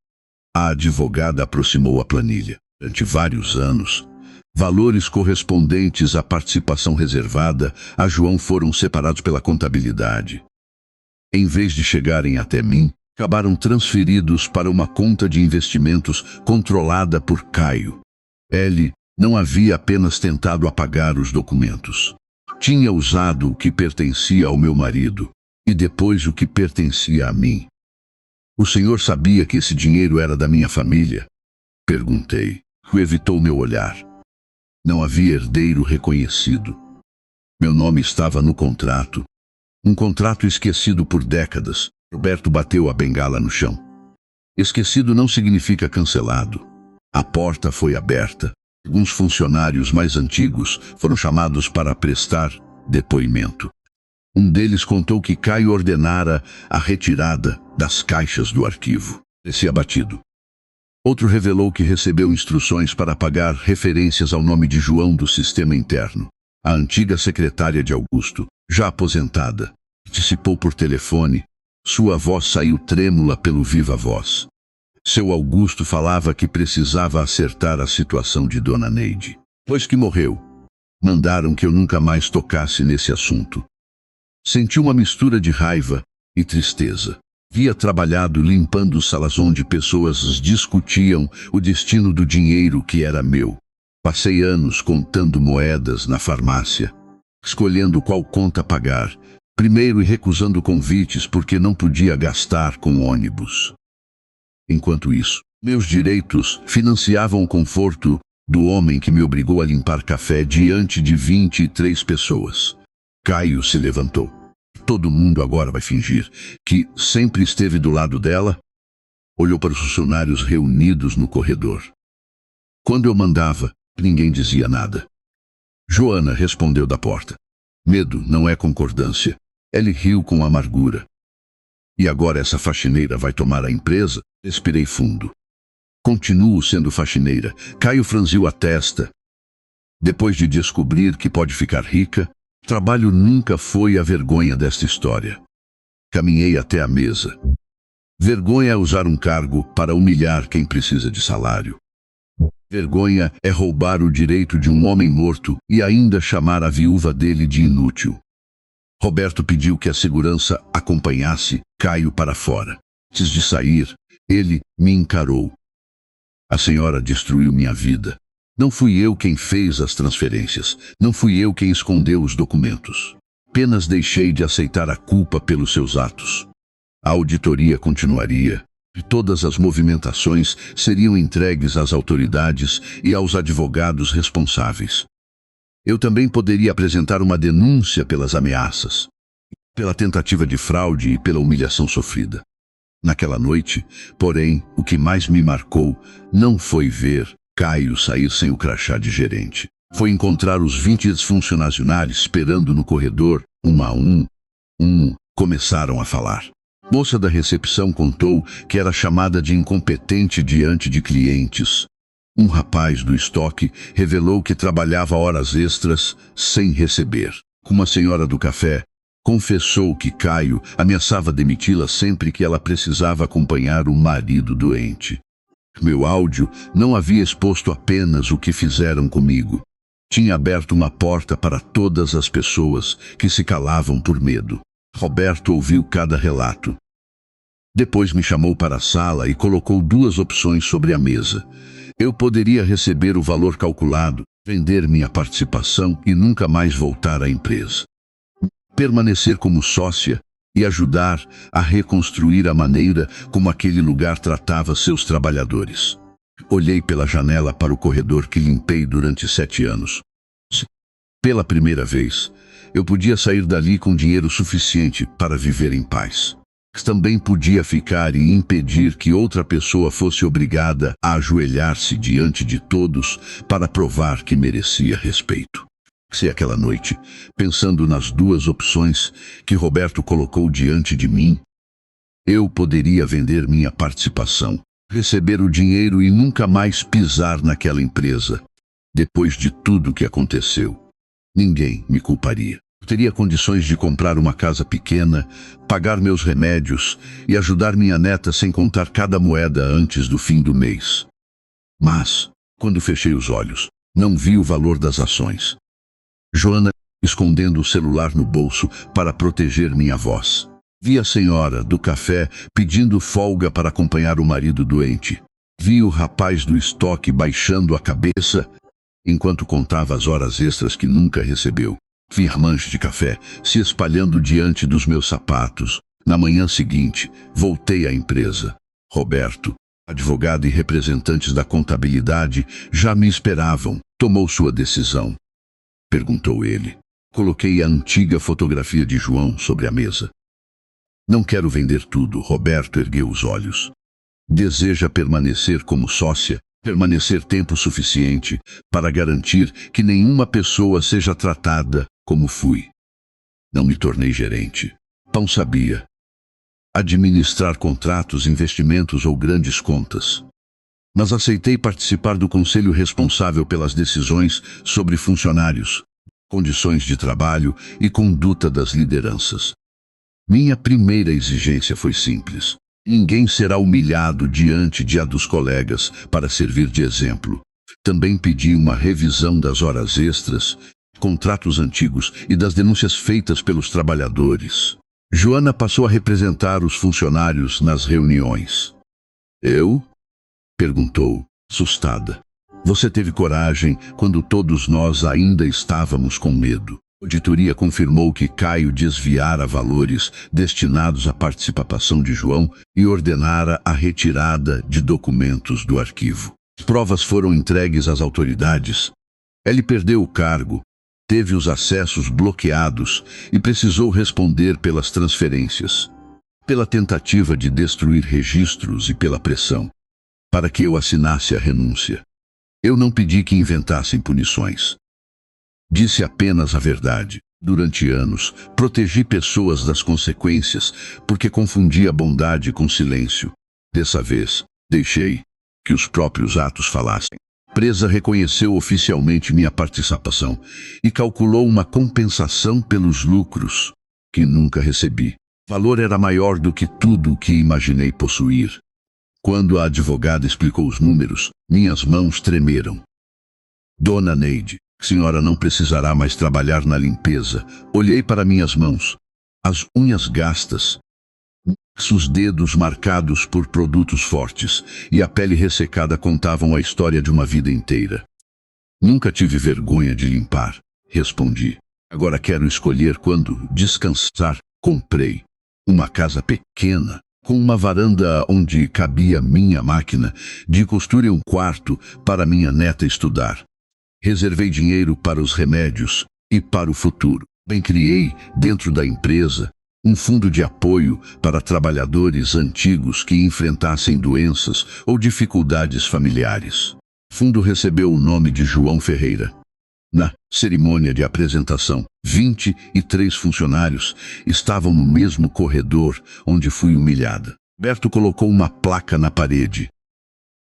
A advogada aproximou a planilha. Durante vários anos, valores correspondentes à participação reservada a João foram separados pela contabilidade. Em vez de chegarem até mim, acabaram transferidos para uma conta de investimentos controlada por Caio. Ele não havia apenas tentado apagar os documentos. Tinha usado o que pertencia ao meu marido e depois o que pertencia a mim. O senhor sabia que esse dinheiro era da minha família? Perguntei. Evitou meu olhar. Não havia herdeiro reconhecido. Meu nome estava no contrato. Um contrato esquecido por décadas. Roberto bateu a bengala no chão. Esquecido não significa cancelado. A porta foi aberta. Alguns funcionários mais antigos foram chamados para prestar depoimento. Um deles contou que Caio ordenara a retirada das caixas do arquivo. Parecia abatido. Outro revelou que recebeu instruções para apagar referências ao nome de João do sistema interno. A antiga secretária de Augusto, já aposentada, participou por telefone. Sua voz saiu trêmula pelo viva voz. Seu Augusto falava que precisava acertar a situação de Dona Neide. Depois que morreu, mandaram que eu nunca mais tocasse nesse assunto. Senti uma mistura de raiva e tristeza. Havia trabalhado limpando salas onde pessoas discutiam o destino do dinheiro que era meu. Passei anos contando moedas na farmácia, escolhendo qual conta pagar, primeiro e recusando convites porque não podia gastar com ônibus. Enquanto isso, meus direitos financiavam o conforto do homem que me obrigou a limpar café diante de 23 pessoas. Caio se levantou. Todo mundo agora vai fingir que sempre esteve do lado dela? Olhou para os funcionários reunidos no corredor. Quando eu mandava, ninguém dizia nada. Joana respondeu da porta. Medo não é concordância. Ele riu com amargura. E agora essa faxineira vai tomar a empresa? Respirei fundo. Continuo sendo faxineira. Caio franziu a testa. Depois de descobrir que pode ficar rica, trabalho nunca foi a vergonha desta história. Caminhei até a mesa. Vergonha é usar um cargo para humilhar quem precisa de salário. Vergonha é roubar o direito de um homem morto e ainda chamar a viúva dele de inútil. Roberto pediu que a segurança acompanhasse Caio para fora. Antes de sair, ele me encarou. A senhora destruiu minha vida. Não fui eu quem fez as transferências. Não fui eu quem escondeu os documentos. Apenas deixei de aceitar a culpa pelos seus atos. A auditoria continuaria. E todas as movimentações seriam entregues às autoridades e aos advogados responsáveis. Eu também poderia apresentar uma denúncia pelas ameaças, pela tentativa de fraude e pela humilhação sofrida. Naquela noite, porém, o que mais me marcou não foi ver Caio sair sem o crachá de gerente. Foi encontrar os 20 ex-funcionários esperando no corredor, um a um. Começaram a falar. Moça da recepção contou que era chamada de incompetente diante de clientes. Um rapaz do estoque revelou que trabalhava horas extras sem receber. Uma senhora do café confessou que Caio ameaçava demiti-la sempre que ela precisava acompanhar o marido doente. Meu áudio não havia exposto apenas o que fizeram comigo. Tinha aberto uma porta para todas as pessoas que se calavam por medo. Roberto ouviu cada relato. Depois me chamou para a sala e colocou 2 opções sobre a mesa. Eu poderia receber o valor calculado, vender minha participação e nunca mais voltar à empresa. Permanecer como sócia e ajudar a reconstruir a maneira como aquele lugar tratava seus trabalhadores. Olhei pela janela para o corredor que limpei durante 7 anos. Pela primeira vez, eu podia sair dali com dinheiro suficiente para viver em paz. Também podia ficar e impedir que outra pessoa fosse obrigada a ajoelhar-se diante de todos para provar que merecia respeito. Se aquela noite, pensando nas 2 opções que Roberto colocou diante de mim, eu poderia vender minha participação, receber o dinheiro e nunca mais pisar naquela empresa. Depois de tudo que aconteceu, ninguém me culparia. Teria condições de comprar uma casa pequena, pagar meus remédios e ajudar minha neta sem contar cada moeda antes do fim do mês. Mas, quando fechei os olhos, não vi o valor das ações. Joana, escondendo o celular no bolso para proteger minha voz. Vi a senhora do café pedindo folga para acompanhar o marido doente. Vi o rapaz do estoque baixando a cabeça enquanto contava as horas extras que nunca recebeu. Vi a mancha de café se espalhando diante dos meus sapatos. Na manhã seguinte, voltei à empresa. Roberto, advogado e representantes da contabilidade, já me esperavam. Tomou sua decisão? Perguntou ele. Coloquei a antiga fotografia de João sobre a mesa. Não quero vender tudo, Roberto ergueu os olhos. Deseja permanecer como sócia? Permanecer tempo suficiente para garantir que nenhuma pessoa seja tratada como fui. Não me tornei gerente. Não sabia administrar contratos, investimentos ou grandes contas. Mas aceitei participar do conselho responsável pelas decisões sobre funcionários, condições de trabalho e conduta das lideranças. Minha primeira exigência foi simples. Ninguém será humilhado diante de a dos colegas para servir de exemplo. Também pedi uma revisão das horas extras, contratos antigos e das denúncias feitas pelos trabalhadores. Joana passou a representar os funcionários nas reuniões. Eu? Perguntou, assustada. Você teve coragem quando todos nós ainda estávamos com medo. A auditoria confirmou que Caio desviara valores destinados à participação de João e ordenara a retirada de documentos do arquivo. As provas foram entregues às autoridades. Ele perdeu o cargo, teve os acessos bloqueados e precisou responder pelas transferências, pela tentativa de destruir registros e pela pressão, para que eu assinasse a renúncia. Eu não pedi que inventassem punições. Disse apenas a verdade. Durante anos, protegi pessoas das consequências porque confundia bondade com silêncio. Dessa vez, deixei que os próprios atos falassem. A empresa reconheceu oficialmente minha participação e calculou uma compensação pelos lucros, que nunca recebi. O valor era maior do que tudo o que imaginei possuir. Quando a advogada explicou os números, minhas mãos tremeram. Dona Neide, a senhora não precisará mais trabalhar na limpeza. Olhei para minhas mãos. As unhas gastas, os dedos marcados por produtos fortes e a pele ressecada contavam a história de uma vida inteira. Nunca tive vergonha de limpar, respondi. Agora quero escolher quando descansar. Comprei uma casa pequena, com uma varanda onde cabia minha máquina de costura e um quarto para minha neta estudar. Reservei dinheiro para os remédios e para o futuro. Bem, criei, dentro da empresa, um fundo de apoio para trabalhadores antigos que enfrentassem doenças ou dificuldades familiares. O fundo recebeu o nome de João Ferreira. Na cerimônia de apresentação, 23 funcionários estavam no mesmo corredor onde fui humilhada. Roberto colocou uma placa na parede.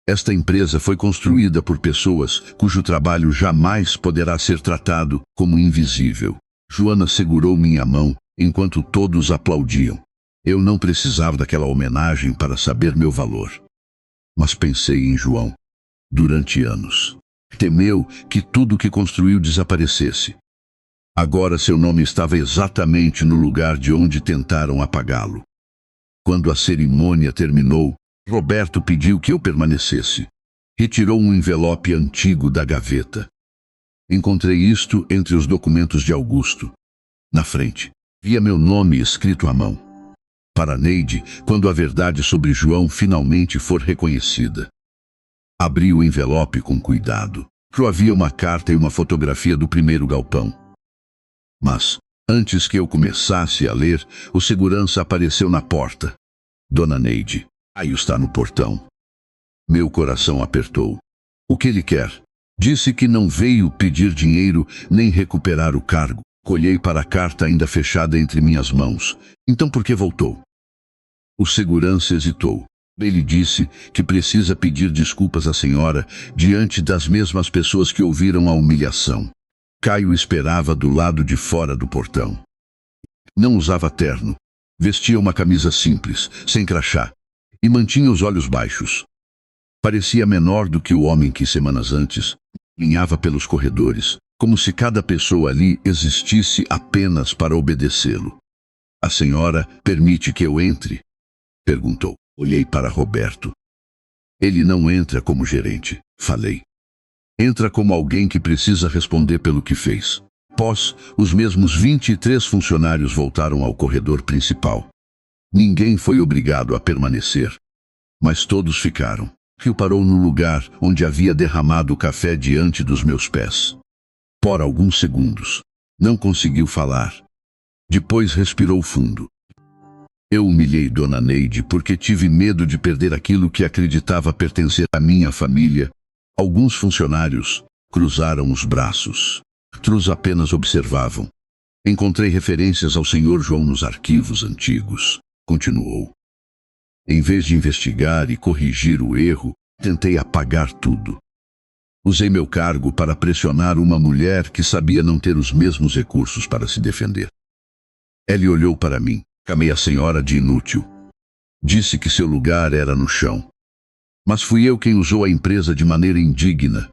Esta empresa foi construída por pessoas cujo trabalho jamais poderá ser tratado como invisível. Joana segurou minha mão enquanto todos aplaudiam. Eu não precisava daquela homenagem para saber meu valor. Mas pensei em João. Durante anos, temeu que tudo que construiu desaparecesse. Agora seu nome estava exatamente no lugar de onde tentaram apagá-lo. Quando a cerimônia terminou, Roberto pediu que eu permanecesse. Retirou um envelope antigo da gaveta. Encontrei isto entre os documentos de Augusto. Na frente, via meu nome escrito à mão. para Neide quando a verdade sobre João finalmente for reconhecida. Abri o envelope com cuidado. Havia uma carta e uma fotografia do primeiro galpão. Mas, antes que eu começasse a ler, o segurança apareceu na porta. Dona Neide, aí está no portão. Meu coração apertou. O que ele quer? Disse que não veio pedir dinheiro nem recuperar o cargo. Olhei para a carta ainda fechada entre minhas mãos. Então por que voltou? O segurança hesitou. Ele disse que precisa pedir desculpas à senhora diante das mesmas pessoas que ouviram a humilhação. Caio esperava do lado de fora do portão. Não usava terno. Vestia uma camisa simples, sem crachá, e mantinha os olhos baixos. Parecia menor do que o homem que semanas antes caminhava pelos corredores, como se cada pessoa ali existisse apenas para obedecê-lo. A senhora permite que eu entre? Perguntou. Olhei para Roberto. Ele não entra como gerente, falei. Entra como alguém que precisa responder pelo que fez. Após, os mesmos 23 funcionários voltaram ao corredor principal. Ninguém foi obrigado a permanecer. Mas todos ficaram. Rio parou no lugar onde havia derramado o café diante dos meus pés. Por alguns segundos, não conseguiu falar. Depois respirou fundo. Eu humilhei Dona Neide porque tive medo de perder aquilo que acreditava pertencer à minha família. Alguns funcionários cruzaram os braços. Outros apenas observavam. Encontrei referências ao Sr. João nos arquivos antigos. Continuou. Em vez de investigar e corrigir o erro, tentei apagar tudo. Usei meu cargo para pressionar uma mulher que sabia não ter os mesmos recursos para se defender. Ele olhou para mim. Chamei a senhora de inútil. Disse que seu lugar era no chão. Mas fui eu quem usou a empresa de maneira indigna.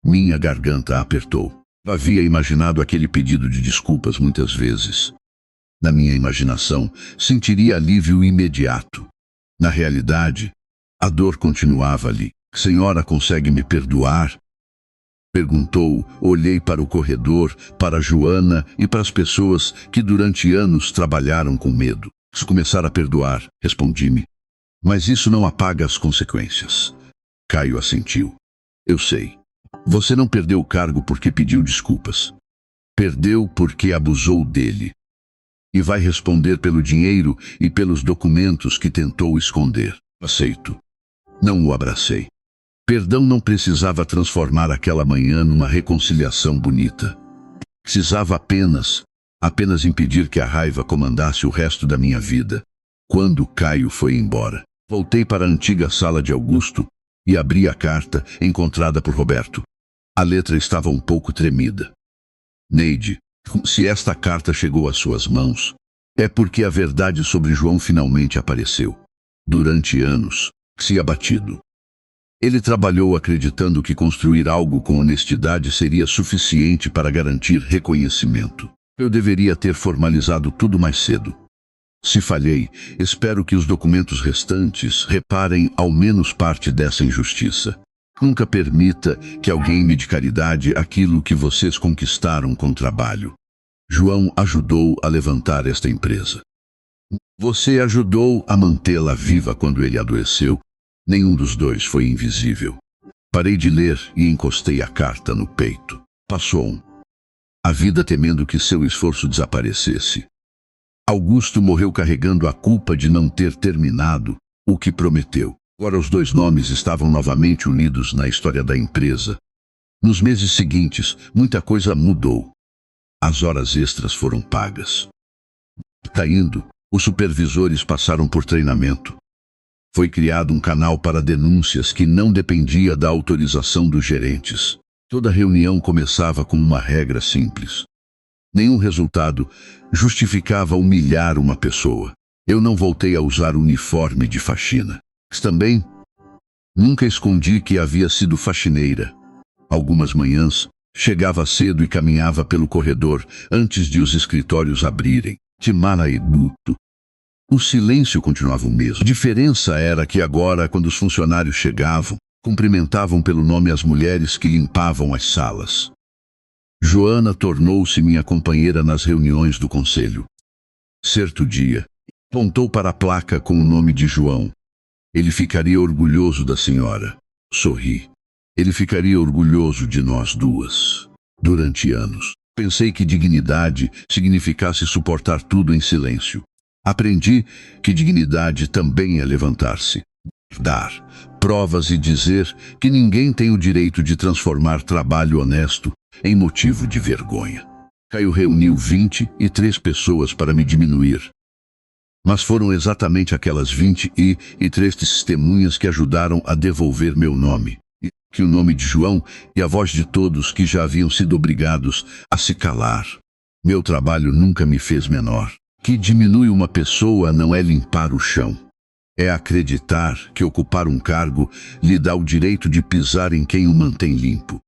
Minha garganta apertou. Havia imaginado aquele pedido de desculpas muitas vezes. Na minha imaginação, sentiria alívio imediato. Na realidade, a dor continuava ali. Senhora consegue me perdoar? Perguntou. Olhei para o corredor, para Joana e para as pessoas que durante anos trabalharam com medo. Se começar a perdoar, respondi-me. Mas isso não apaga as consequências. Caio assentiu. Eu sei. Você não perdeu o cargo porque pediu desculpas. Perdeu porque abusou dele. E vai responder pelo dinheiro e pelos documentos que tentou esconder. Aceito. Não o abracei. Perdão não precisava transformar aquela manhã numa reconciliação bonita. Precisava apenas impedir que a raiva comandasse o resto da minha vida. Quando Caio foi embora, voltei para a antiga sala de Augusto e abri a carta encontrada por Roberto. A letra estava um pouco tremida. Neide, se esta carta chegou às suas mãos, é porque a verdade sobre João finalmente apareceu. Durante anos, se abatido. Ele trabalhou acreditando que construir algo com honestidade seria suficiente para garantir reconhecimento. Eu deveria ter formalizado tudo mais cedo. Se falhei, espero que os documentos restantes reparem ao menos parte dessa injustiça. Nunca permita que alguém me de caridade aquilo que vocês conquistaram com trabalho. João ajudou a levantar esta empresa. Você ajudou a mantê-la viva quando ele adoeceu. Nenhum dos dois foi invisível. Parei de ler e encostei a carta no peito. Passou a vida temendo que seu esforço desaparecesse. Augusto morreu carregando a culpa de não ter terminado o que prometeu. Agora os dois nomes estavam novamente unidos na história da empresa. Nos meses seguintes, muita coisa mudou. As horas extras foram pagas. Indo, os supervisores passaram por treinamento. Foi criado um canal para denúncias que não dependia da autorização dos gerentes. Toda reunião começava com uma regra simples. Nenhum resultado justificava humilhar uma pessoa. Eu não voltei a usar uniforme de faxina. Também nunca escondi que havia sido faxineira. Algumas manhãs, chegava cedo e caminhava pelo corredor antes de os escritórios abrirem. Timara e Guto. O silêncio continuava o mesmo. A diferença era que agora, quando os funcionários chegavam, cumprimentavam pelo nome as mulheres que limpavam as salas. Joana tornou-se minha companheira nas reuniões do conselho. Certo dia, Apontou para a placa com o nome de João. Ele ficaria orgulhoso da senhora. Sorri. Ele ficaria orgulhoso de nós duas. Durante anos, pensei que dignidade significasse suportar tudo em silêncio. Aprendi que dignidade também é levantar-se, dar provas e dizer que ninguém tem o direito de transformar trabalho honesto em motivo de vergonha. Caio reuniu 23 pessoas para me diminuir. Mas foram exatamente aquelas 23 testemunhas que ajudaram a devolver meu nome, que o nome de João e a voz de todos que já haviam sido obrigados a se calar. Meu trabalho nunca me fez menor. Que diminui uma pessoa não é limpar o chão. É acreditar que ocupar um cargo lhe dá o direito de pisar em quem o mantém limpo.